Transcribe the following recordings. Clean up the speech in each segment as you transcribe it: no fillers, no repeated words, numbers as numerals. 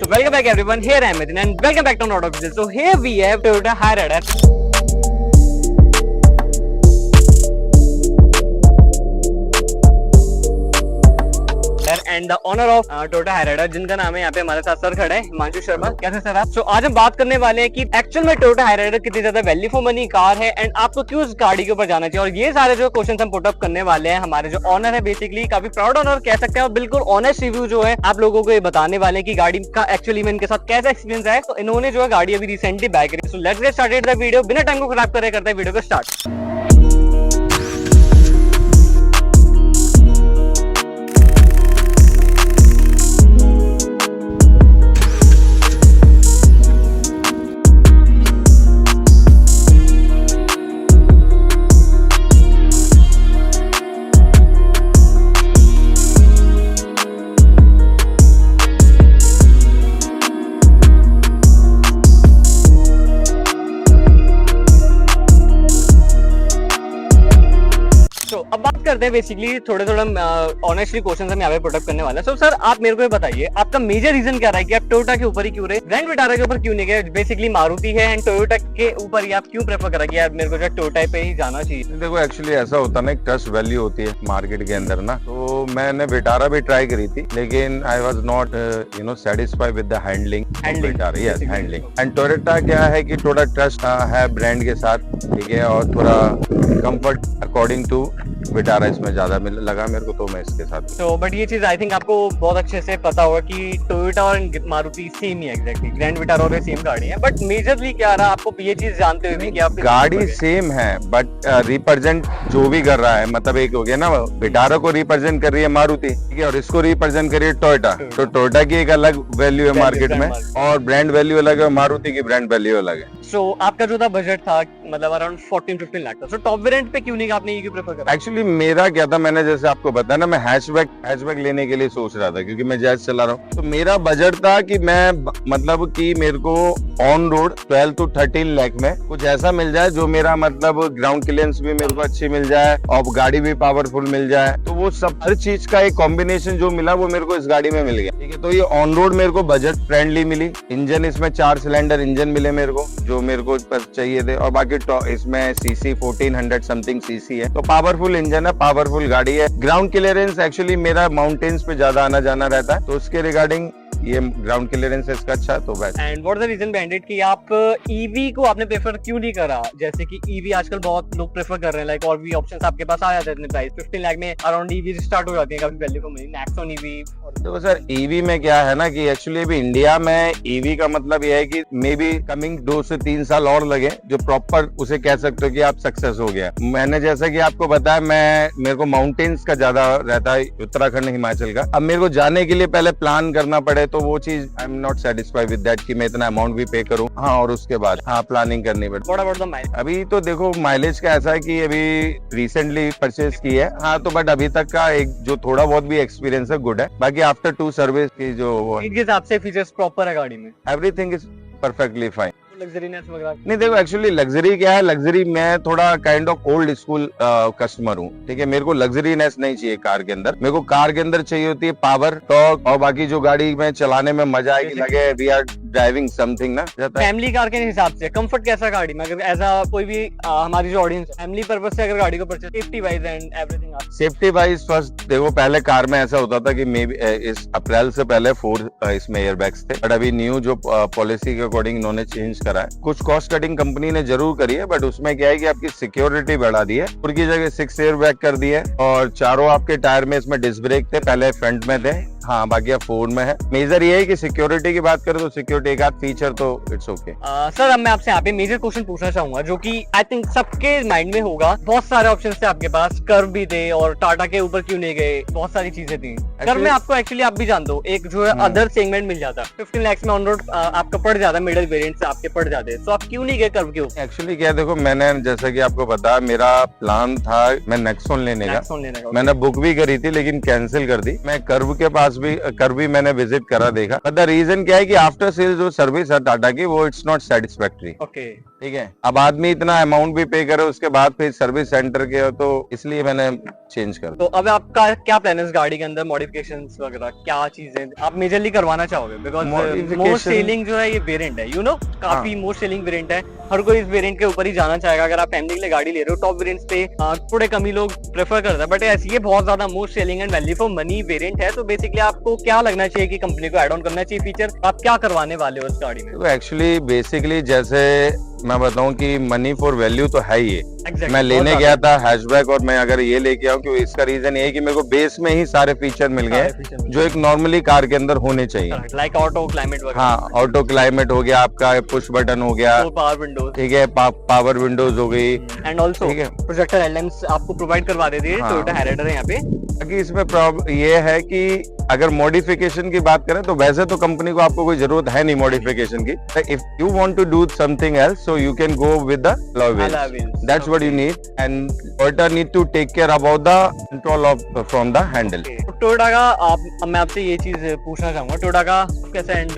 So welcome back everyone, here I am Nitin and welcome back to Not Official. So here we have Toyota Hyryder. And the owner of Toyota Hyryder, जिनका नाम है यहाँ पे हमारे साथ sir खड़े हैं, हिमांशु शर्मा। कैसे सर आप? आज हम बात करने वाले हैं कि एक्चुअल में टोयोटा हायराइडर कितनी ज्यादा वैल्यू फॉर मनी कार है एंड आपको क्यों उस गाड़ी के ऊपर जाना चाहिए। और ये सारे जो क्वेश्चन हम पुट अप करने वाले हैं, हमारे जो ऑनर है बेसिकली काफी प्राउड ऑनर कह सकते हैं और बिल्कुल ऑनेस्ट रिव्यू जो है आप लोगों को ये बताने वाले हैं कि गाड़ी का एक्चुअली में इनके साथ कैसा एक्सपीरियंस है। तो इन्होंने जो है गाड़ी अभी रिसेंटली बाय करी। So let's get started the video, बिना टाइम को खराब करे करते हैं वीडियो को स्टार्ट। अब बात करते हैं बेसिकली थोड़े ऑनेस्टली क्वेश्चन हम यहाँ पे पुट अप करने वाले हैं। सो सर आप मेरे को ये बताइए, आपका मेजर रीजन क्या रहा है कि आप टोयोटा के ऊपर ही क्यों रहे, ग्रैंड विटारा के ऊपर क्यों नहीं गए? बेसिकली मारुति है एंड टोयोटा के ऊपर ही आप क्यों प्रेफर करा कि यार मेरे को जो टोयोटा पे ही जाना चाहिए? देखो एक्चुअली ऐसा होता है ना, एक ट्रस्ट वैल्यू होती है मार्केट के अंदर ना। तो मैंने विटारा भी ट्राई करी थी लेकिन I was not satisfied with the handling Vitara. Yes, handling and Toyota क्या है कि थोड़ा ट्रस्ट है ब्रांड के साथ, ठीक है, और थोड़ा कंफर्ट अकॉर्डिंग टू विटारा इसमें ज्यादा लगा मेरे को, तो मैं इसके साथ। तो बट ये चीज आई थिंक आपको बहुत अच्छे से पता होगा कि टोयोटा और मारुति सेम ही है एग्जैक्टली, ग्रैंड विटारा और सेम गाड़ी है। बट मेजरली क्या रहा आपको ये चीज जानते हुए कि आप गाड़ी सेम है बट रिप्रेजेंट जो भी कर रहा है, मतलब एक हो गया ना, विटारा को रिप्रेजेंट कर रही है मारुति, ठीक है, और इसको रिप्रेजेंट कर रही है टोयोटा। तो टोयोटा की एक अलग वैल्यू है मार्केट में और ब्रांड वैल्यू अलग है, मारुति की ब्रांड वैल्यू अलग है। सो आपका जो था बजट था मतलब अराउंड 14-15 लाख था। सो टॉप वेरिएंट पे क्यों नहीं आपने ये क्यों प्रेफर करा? एक्चुअली मेरा क्या था, मैंने जैसे आपको बताया ना, मैं हैचबैक लेने के लिए सोच रहा था क्योंकि मैं जैज चला रहा हूँ। तो मेरा बजट था कि मैं मतलब कि मेरे को ऑन रोड 12 to 13 लाख में कुछ ऐसा मिल जाए जो मेरा मतलब ग्राउंड क्लियरेंस भी मेरे को अच्छी मिल जाए और गाड़ी भी पावरफुल मिल जाए। तो वो सब हर चीज का एक कॉम्बिनेशन जो मिला वो मेरे को इस गाड़ी में मिल गया, ठीक है। तो ये ऑन रोड मेरे को बजट फ्रेंडली मिली, इंजन इसमें 4 सिलेंडर इंजन मिले मेरे को जो मेरे को चाहिए थे, और बाकी इसमें सीसी 1400 समथिंग सीसी है, तो पावरफुल इंजन है, पावरफुल गाड़ी है। ग्राउंड क्लियरेंस एक्चुअली मेरा माउंटेन्स पे ज्यादा आना जाना रहता है, तो उसके रिगार्डिंग ये ग्राउंड क्लियरेंस इसका अच्छा तो best. And what the reason behind it कि आप ईवी को आपने प्रेफर क्यों नहीं करा? जैसे कि ईवी आजकल बहुत लोग प्रेफर कर रहे हैं, लाइक और भी ऑप्शंस आपके पास आ जाते हैं। प्राइस 15 लाख में अराउंड ईवी स्टार्ट हो जाती है काफी value for money, Nexon EV. देखो सर, ईवी में क्या है ना कि एक्चुअली अभी इंडिया में ईवी का मतलब ये है कि मे बी कमिंग 2 से 3 साल और लगे जो प्रॉपर उसे कह सकते हो कि आप सक्सेस हो गया। मैंने जैसा कि आपको बताया, मेरे को माउंटेन्स का ज्यादा रहता है, उत्तराखंड हिमाचल का। अब मेरे को जाने के लिए पहले प्लान करना पड़े, तो वो चीज I am not satisfied with that कि मैं इतना अमाउंट भी पे करूं। हाँ, और उसके बाद प्लानिंग करनी पड़ती। अभी तो देखो माइलेज का ऐसा है कि अभी रिसेंटली परचेज की है, हाँ, तो बट अभी तक का एक जो थोड़ा बहुत भी एक्सपीरियंस है गुड है। बाकी आफ्टर 2 सर्विस की जो के हिसाब से फीचर्स प्रॉपर है गाड़ी में, एवरीथिंग इज परफेक्टली फाइन। लग्जरीनेस वगैरह नहीं, देखो एक्चुअली लग्जरी क्या है, लग्जरी मैं थोड़ा kind of old school customer हूँ, ठीक है। मेरे को लग्जरीनेस नहीं चाहिए कार के अंदर, मेरे को कार के अंदर चाहिए होती है पावर, टॉर्क, और बाकी जो गाड़ी में चलाने में मजा आएगी, लगे वी आर ड्राइविंग समथिंग ना। फैमिली कार के हिसाब से कंफर्ट कैसा गाड़ी में, अगर ऐसा कोई भी हमारी जो ऑडियंस फैमिली पर्पस से अगर गाड़ी को purchase, safety wise and everything. Safety wise first देखो, पहले कार में ऐसा होता था कि मे बी इस अप्रैल से पहले 4 इसमें एयरबैग्स थे, बट अभी न्यू जो पॉलिसी के अकॉर्डिंग इन्होंने चेंज करा है। कुछ कॉस्ट कटिंग कंपनी ने जरूर करी है, बट उसमें क्या है कि आपकी सिक्योरिटी बढ़ा दी है, उनकी जगह 6 एयरबैग कर दी है, और चारों आपके टायर में इसमें डिस्क ब्रेक थे, पहले फ्रंट में थे, हाँ, बाकी अब फोन में है। मेजर ये है कि सिक्योरिटी की बात करें तो सिक्योरिटी एक आध फीचर तो इट्स ओके। सर अब मैं आपसे यहाँ पे मेजर क्वेश्चन पूछना चाहूंगा जो कि आई थिंक सबके माइंड में होगा। बहुत सारे ऑप्शन थे आपके पास, कर्व भी थे और टाटा के ऊपर क्यों नहीं गए, बहुत सारी चीजें थी। कर्व में आपको एक्चुअली आप भी जानते हो एक जो है अदर सेगमेंट मिल जाता, 15 लाख में ऑन रोड आपका पड़ जाता, मिडिल वेरिएंट से आपके पड़ जाते, तो आप क्यों नहीं गए कर्व के ऊपर? एक्चुअली क्या, देखो मैंने जैसा कि आपको पता, मेरा प्लान था मैं नेक्सॉन लेने का, मैंने बुक भी करी थी लेकिन कैंसिल कर दी। मैं कर्व के पास पास भी कर भी मैंने विजिट करा देखा, बट द रीजन क्या है कि आफ्टर सेल जो सर्विस है टाटा की वो इट्स नॉट सेटिस्फैक्ट्री। ओके, ठीक है, अब आदमी इतना अमाउंट भी पे करे उसके बाद फिर सर्विस सेंटर के, तो इसलिए मैंने चेंज कर। तो अब आपका क्या प्लान है इस गाड़ी के अंदर, मॉडिफिकेशंस वगैरह क्या चीजें आप मेजरली करवाना चाहोगे? बिकॉज मोस्ट सेलिंग जो है ये वेरिएंट है, यू नो, काफी मोस्ट सेलिंग वेरिएंट है, हर कोई इस वेरिएंट के ऊपर ही जाना चाहेगा। अगर आप फैमिली के लिए गाड़ी ले रहे हो टॉप वेरिएंट्स पे थोड़े कम ही लोग प्रेफर करते हैं, बट ये बहुत ज्यादा most selling and value for money variant है। तो बेसिकली आपको क्या लगना चाहिए कि कंपनी को एड ऑन करना चाहिए फीचर, आप क्या करवाने वाले हो इस गाड़ी में? तो एक्चुअली बेसिकली जैसे मैं बताऊं कि मनी फॉर वैल्यू तो है ही है। Exactly, मैं लेने गया था हैचबैक और मैं अगर ये लेके आऊं कि इसका रीजन ये है कि मेरे को बेस में ही सारे फीचर मिल गए जो एक नॉर्मली कार के अंदर होने चाहिए। लाइक ऑटो क्लाइमेट वगैरह। हाँ, ऑटो क्लाइमेट हो गया, आपका पुश बटन हो गया, पावर विंडोज, ठीक है, पावर विंडोज हो गई, एंड ऑल्सो ठीक है, प्रोजेक्टर हेडलैम्प्स आपको प्रोवाइड करवा देती है टोयोटा हाइराइडर यहाँ पे। बाकी इसमें प्रॉब्लम ये है कि अगर मॉडिफिकेशन की बात करें तो वैसे तो कंपनी को आपको कोई जरूरत है नहीं मॉडिफिकेशन की। If you want to do something else so you can go with the alloy wheels, that's what you need, and Toyota need to take care about the control of from the handle. Toyota का अब मैं आपसे ये चीज पूछना चाहूंगा, Toyota का कैसा एंड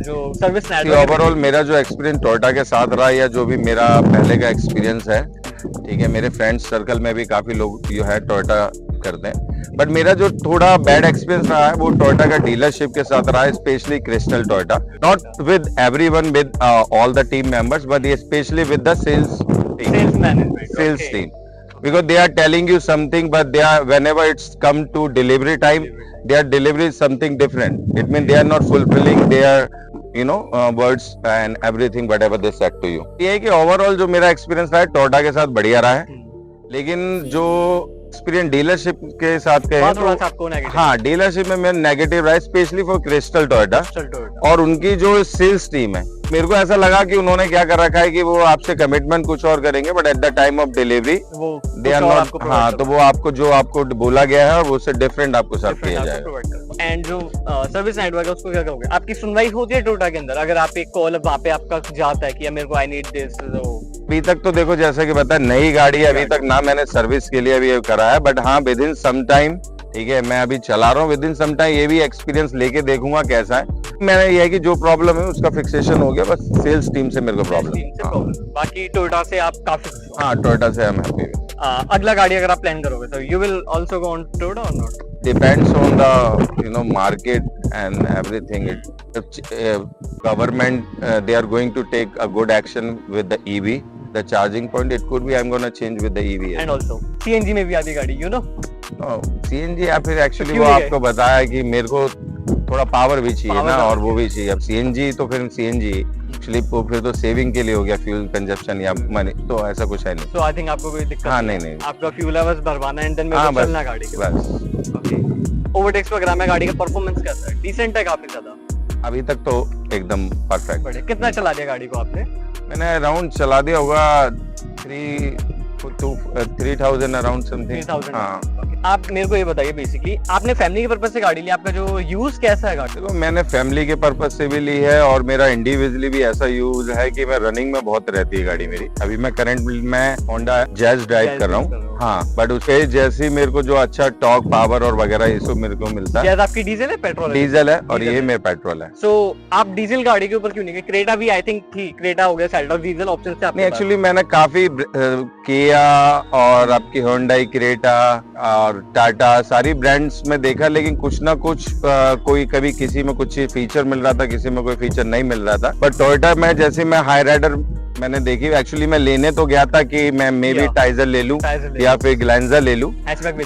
जो सर्विस ओवरऑल मेरा जो एक्सपीरियंस टोयोटा के साथ रहा या जो भी मेरा पहले का एक्सपीरियंस है, ठीक है, मेरे फ्रेंड्स सर्कल में भी काफी लोग जो है टोयोटा करते हैं, बट मेरा जो थोड़ा बैड एक्सपीरियंस रहा है वो टोयोटा का डीलरशिप के साथ रहा है, specially crystal Toyota, not with everyone, with all the team members, but ये specially with the sales management, sales team, because they are telling you something but they are, whenever it's come to delivery time, their delivery is something different. It means they are not fulfilling their words and everything whatever they said to you. ये है कि overall जो मेरा experience रहा है Toyota के साथ बढ़िया रहा है, लेकिन जो एक्सपीरियंस डीलरशिप के साथ कहे तो हाँ, डीलरशिप में मेरा नेगेटिव रहा है, स्पेशली फॉर क्रिस्टल टोयोटा, और उनकी जो सेल्स टीम है, मेरे को ऐसा लगा कि उन्होंने क्या कर रखा है कि वो आपसे कमिटमेंट कुछ और करेंगे, but at the time of delivery they are not, हाँ, तो वो आपको जो आपको बोला गया है वो से डिफरेंट आपको सर्व किया जाएगा। एंड जो सर्विस नेटवर्क है उसको क्या करोगे? आपकी सुनवाई होती है टोयोटा के अंदर? अगर आप एक कॉल वहाँ पे आपका जाता है कि मेरे को आई नीड दिस, अभी तक तो देखो जैसे कि पता है नई गाड़ी है, अभी तक ना मैंने सर्विस के लिए अभी करा है, बट हाँ विद इन सम टाइम, ठीक है, मैं अभी चला रहा हूँ, विद इन सम टाइम ये भी एक्सपीरियंस लेके देखूंगा कैसा है। मैंने ये है कि जो प्रॉब्लम है उसका फिक्सेशन हो गया, बस सेल्स टीम से मेरे को प्रॉब्लम। बाकी टोयोटा से आप काफी, हाँ, टोयोटा से हम हैप्पी। अगला गाड़ी अगर आप प्लान करोगे तो you will also go on Toyota और not? Depends on the market and everything. Government they are going to take a good action with the EV, the charging point. It could be I'm gonna change with the EV. And also CNG में भी आती गाड़ी, you know? No, CNG या फिर actually वो आपको बताया कि मेरे को थोड़ा पावर भी चाहिए ना, और वो भी चाहिए। अब CNG तो फिर CNG स्लिप को फिर तो सेविंग के लिए हो गया, फ्यूल कंजप्शन या मनी, तो ऐसा कुछ है नहीं। तो आई थिंक आपको कोई दिक्कत हाँ, नहीं, आपका फ्यूल है बस भरवाना है, एंड में चलना गाड़ी के बस। ओके, ओवरटेक्स वगैरह में गाड़ी का परफॉर्मेंस कैसा है? डिसेंट है काफी ज्यादा? अभी तक तो एकदम परफेक्ट। कितना चला दिया गाड़ी को आपने? मैंने अराउंड चला दिया होगा 3000 अराउंड समथिंग। हाँ, आप मेरे को ये बताइए, बेसिकली आपने फैमिली के पर्पस से गाड़ी ली, आपका जो यूज कैसा है गाड़ी? देखो मैंने फैमिली के पर्पस से भी ली है और मेरा इंडिविजुअली भी ऐसा यूज है कि मैं रनिंग में बहुत रहती है गाड़ी मेरी। अभी मैं करंट में होंडा जैज ड्राइव कर रहा हूँ, हाँ, बट उसके जैसे मेरे को जो अच्छा टॉर्क, पावर और वगैरह ये सब मेरे को मिलता है। जैज आपकी डीजल है, पेट्रोल? डीजल है, और ये मेरा पेट्रोल है। सो आप डीजल गाड़ी के ऊपर क्यों नहीं गए? क्रेटा भी आई थिंक थी, क्रेटा हो गया साइड ऑफ डीजल ऑप्शन से आपने? एक्चुअली मैंने काफी किया और आपकी होंडाई, क्रेटा और टाटा सारी ब्रांड्स में देखा, लेकिन कुछ ना कुछ कोई कभी किसी में कुछ फीचर मिल रहा था, किसी में कोई फीचर नहीं मिल रहा था। बट टोयोटा में जैसे मैं हाई राइडर मैंने देखी, एक्चुअली मैं लेने तो गया था कि मैं मे बी टाइजर ले लूं या फिर ग्लैंजर ले लूं,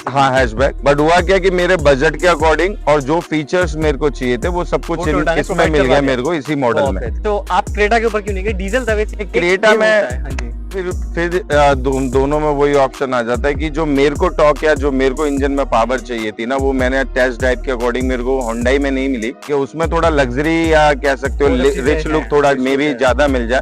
हाँ, हैचबैक, बट हुआ क्या कि मेरे बजट के अकॉर्डिंग और जो फीचर्स मेरे को चाहिए थे वो सब कुछ इसमें मिल गया मेरे को इसी मॉडल में। तो आप क्रेटा के ऊपर क्यों नहीं गए? डीजल था, क्रेटा में फिर दोनों में वही ऑप्शन आ जाता है कि जो मेरे को टॉर्क या जो मेरे को इंजन में पावर चाहिए थी ना, वो मैंने टेस्ट ड्राइव के अकॉर्डिंग मेरे को होंडाई में नहीं मिली, कि उसमें थोड़ा लग्जरी या कह सकते हो रिच लुक थोड़ा मे भी ज्यादा मिल जाए,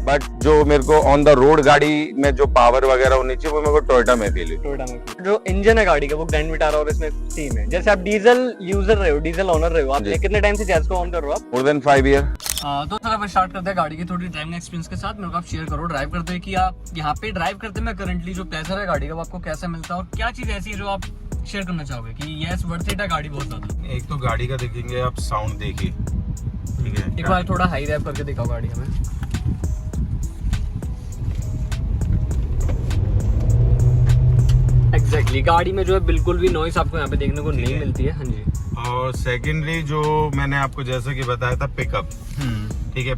बट जो मेरे को ऑन द रोड गाड़ी में जो पावर वगैरह होनी चाहिए वो मेरे को टोयोटा में फील हुई। जो इंजन है गाड़ी का वो ग्रैंड विटारा और इसमें सेम है। जैसे आप डीजल यूजर रहे हो, डीजल ओनर रहे हो, आपने कितने टाइम से जैज को ऑन कर रहे हो आप? More than 5 year. तो चलो अब स्टार्ट करते हैं गाड़ी की थोड़ी ड्राइविंग एक्सपीरियंस के साथ। मेरे को आप शेयर करो ड्राइव करते हैं कि आप यहाँ पे ड्राइव करते हैं, मैं करंटली जो प्लेजर है गाड़ी का वो आपको कैसा मिलता है, और क्या चीज ऐसी है जो आप शेयर करना चाहोगे कि यस वर्थ इट है गाड़ी बहुत ज्यादा? एक तो गाड़ी का देखेंगे आप, साउंड देखिए, ठीक है। एक बार थोड़ा हाई रैप करके दिखाओ गाड़ी हमें। एग्जैक्टली गाड़ी में जो है बिल्कुल भी नॉइस आपको यहाँ पे देखने को नहीं मिलती है। हाँ जी। और सेकेंडरी जो मैंने आपको जैसा कि बताया था, पिकअप, ठीक है,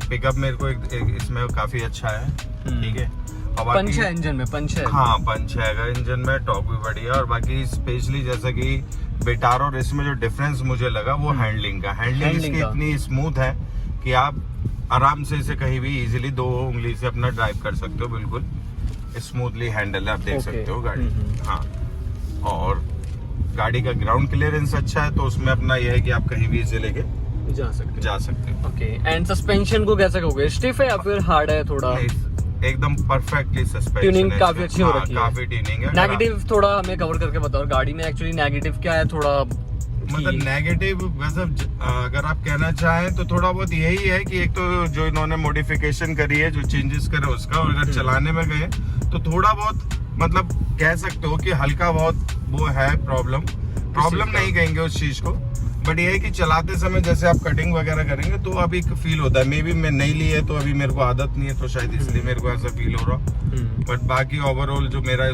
पिकअप मेरे को एक इसमें काफी अच्छा है, ठीक है। और बाकी पंच है इंजन में, पंच है। हाँ, पंच है अगर इंजन में, टॉप भी बढ़िया। और बाकी स्पेशली जैसा कि विटार और इसमें जो डिफरेंस मुझे लगा वो हैंडलिंग का। हैंडलिंग इसकी इतनी स्मूथ है कि आप आराम से इसे कहीं भी इजीली 2 उंगली से अपना ड्राइव कर सकते हो, बिल्कुल स्मूथली हैंडल आप देख सकते हो गाड़ी। हाँ, और गाड़ी का ग्राउंड क्लियरेंस अच्छा है, तो उसमें अपना यह है कि आप कहीं भी इसे लेके जा सकते हो। ओके, एंड सस्पेंशन को कैसे कहोगे, स्टिफ है या फिर हार्ड है थोड़ा? एकदम परफेक्टली सस्पेंशन, ट्यूनिंग काफी अच्छी हो रखी है। काफी ट्यूनिंग है। नेगेटिव थोड़ा हमें कवर करके बताओ गाड़ी में एक्चुअली नेगेटिव क्या है थोड़ा? मतलब नेगेटिव वैसे अगर आप कहना चाहें तो थोड़ा बहुत यही है कि एक तो जो इन्होंने मॉडिफिकेशन करी है, जो चेंजेस करे उसका, और अगर चलाने में गए तो थोड़ा बहुत मतलब कह सकते हो कि हल्का बहुत वो है प्रॉब्लम नहीं कहेंगे उस चीज को, बट ये है कि चलाते समय जैसे आप कटिंग वगैरह करेंगे तो अभी फील होता है। मे बी मैं नहीं ली है तो अभी मेरे को आदत नहीं है, तो शायद इसलिए मेरे को ऐसा फील हो रहा। बट बाकी ओवरऑल जो मेरा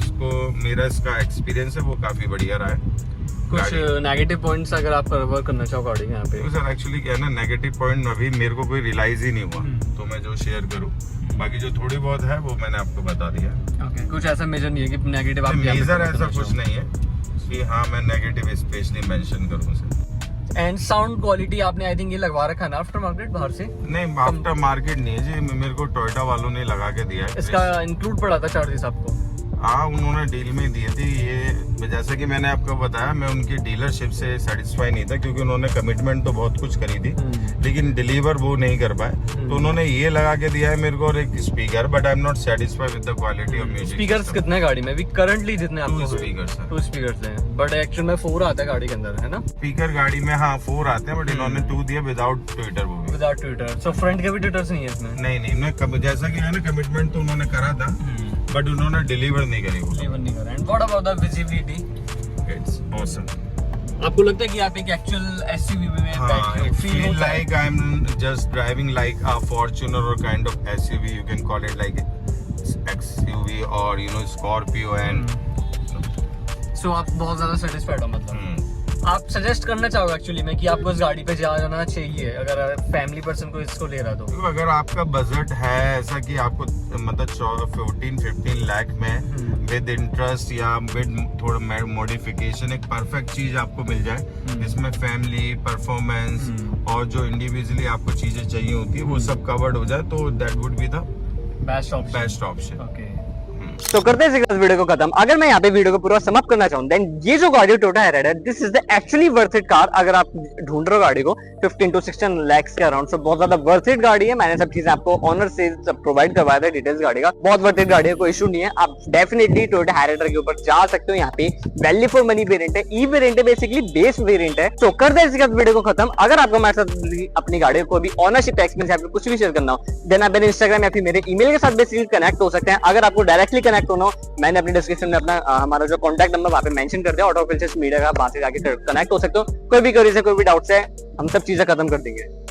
इसका एक्सपीरियंस है वो काफी बढ़िया रहा है। कुछ नेगेटिव पॉइंट्स अगर आप कवर करना चाहो गाड़ी के यहाँ पे? तो सर एक्चुअली क्या है ना, नेगेटिव पॉइंट अभी मेरे को कोई रियलाइज ही नहीं हुआ, तो मैं जो शेयर करूँ, बाकी जो थोड़ी बहुत है वो मैंने आपको बता दिया। ओके, कुछ ऐसा मेजर नहीं है कि नेगेटिव आप मेजर ऐसा कुछ नहीं है कि हाँ मैं नेगेटिव स्पेशली मेंशन करूँ सर। एंड साउंड क्वालिटी आपने आई थिंक ये लगवा रखा है ना आफ्टर मार्केट बाहर से? नहीं, आफ्टर मार्केट नहीं है जी, मेरे को टोयोटा वालों ने लगा के दिया है। इसका इंक्लूड पड़ा था चार्जेस आपको? हाँ, उन्होंने डील में दिए थे ये। जैसे कि मैंने आपको बताया, मैं उनकी डीलरशिप से सेटिस्फाई नहीं था, क्योंकि उन्होंने कमिटमेंट तो बहुत कुछ करी थी लेकिन डिलीवर वो नहीं कर पाए। तो उन्होंने ये लगा के दिया है मेरे को, और एक speaker, but I am not satisfied with the quality of music. Speakers कितने गाड़ी में अभी करंटली जितने आपके? 2 स्पीकर्स हैं, बट एक्चुअल में 4 आता है गाड़ी के अंदर, है ना? स्पीकर गाड़ी में हाँ 4 आते हैं, बट इन्होंने 2 दिया विदाउट ट्विटर। वो विदाउट ट्विटर, सो फ्रंट के भी ट्विटर्स नहीं है इसमें? नहीं, जैसा कि है ना, कमिटमेंट तो उन्होंने करा था बट उन्होंने डिलीवर नहीं करी। And what about the visibility? It's awesome. आपको लगता है कि आप एक एक्चुअल एसयूवी में बैठे हो? Feel like I am just driving like a Fortuner और kind of SUV, you can call it like XUV और you know Scorpio. And so आप बहुत ज्यादा सेटिस्फाइड हो मतलब? आप सजेस्ट करना चाहोगे एक्चुअली में कि आपको इस गाड़ी पे जाना चाहिए अगर फैमिली पर्सन को इसको ले रहा तो? अगर आपका बजट है ऐसा कि आपको मतलब 14-15 लाख में विद इंटरेस्ट या विद थोड़ा मॉडिफिकेशन एक परफेक्ट चीज आपको मिल जाए, जिसमें फैमिली, परफॉर्मेंस और जो इंडिविजुअली आपको चीजें चाहिए होती है वो सब कवर्ड हो जाए, तो that would be the best option. Okay, तो करते हैं इस वीडियो को खत्म। अगर मैं यहाँ पे वीडियो को पूरा समाप्त करना चाहूँ, देन ये जो गाड़ी Toyota Hyryder, this is the actually worth it car. अगर आप ढूंढ रहे हो गाड़ी को 15 to 16 लाख के अराउंड, सो बहुत ज्यादा वर्थ इट गाड़ी है। मैंने सब चीजें आपको ऑनर से सब प्रोवाइड करवाया था, डिटेल्स गाड़ी का बहुत वर्थ इट गाड़ी है, कोई इशू नहीं है। आप डेफिनेटली टोयोटा हैराइडर के ऊपर जा सकते हो। यहाँ पे वैल्यू फॉर मनी वेरिएंट है, ई वेरिएंट है, बेसिकली बेस वेरिएंट है। तो करते हैं इसके वीडियो को खत्म। अगर आपको हमारे साथ अपनी गाड़ी को भी ऑनरशिप एक्सपीरियंस या फिर कुछ भी शेयर करना हो, देन आप मेरे इंस्टाग्राम या फिर मेरे ईमेल के साथ बेसिकली कनेक्ट हो सकते हैं। अगर आपको डायरेक्टली कनेक्ट होना हो, मैंने अपने डिस्क्रिप्शन में अपना हमारा जो कॉन्टैक्ट नंबर वहाँ पे मेंशन कर दिया, ऑटो फिल्टर्स मीडिया का, वहां से जाके कनेक्ट हो सकते हो। कोई भी क्वेरी से, कोई भी डाउट है, हम सब चीजें खत्म कर देंगे।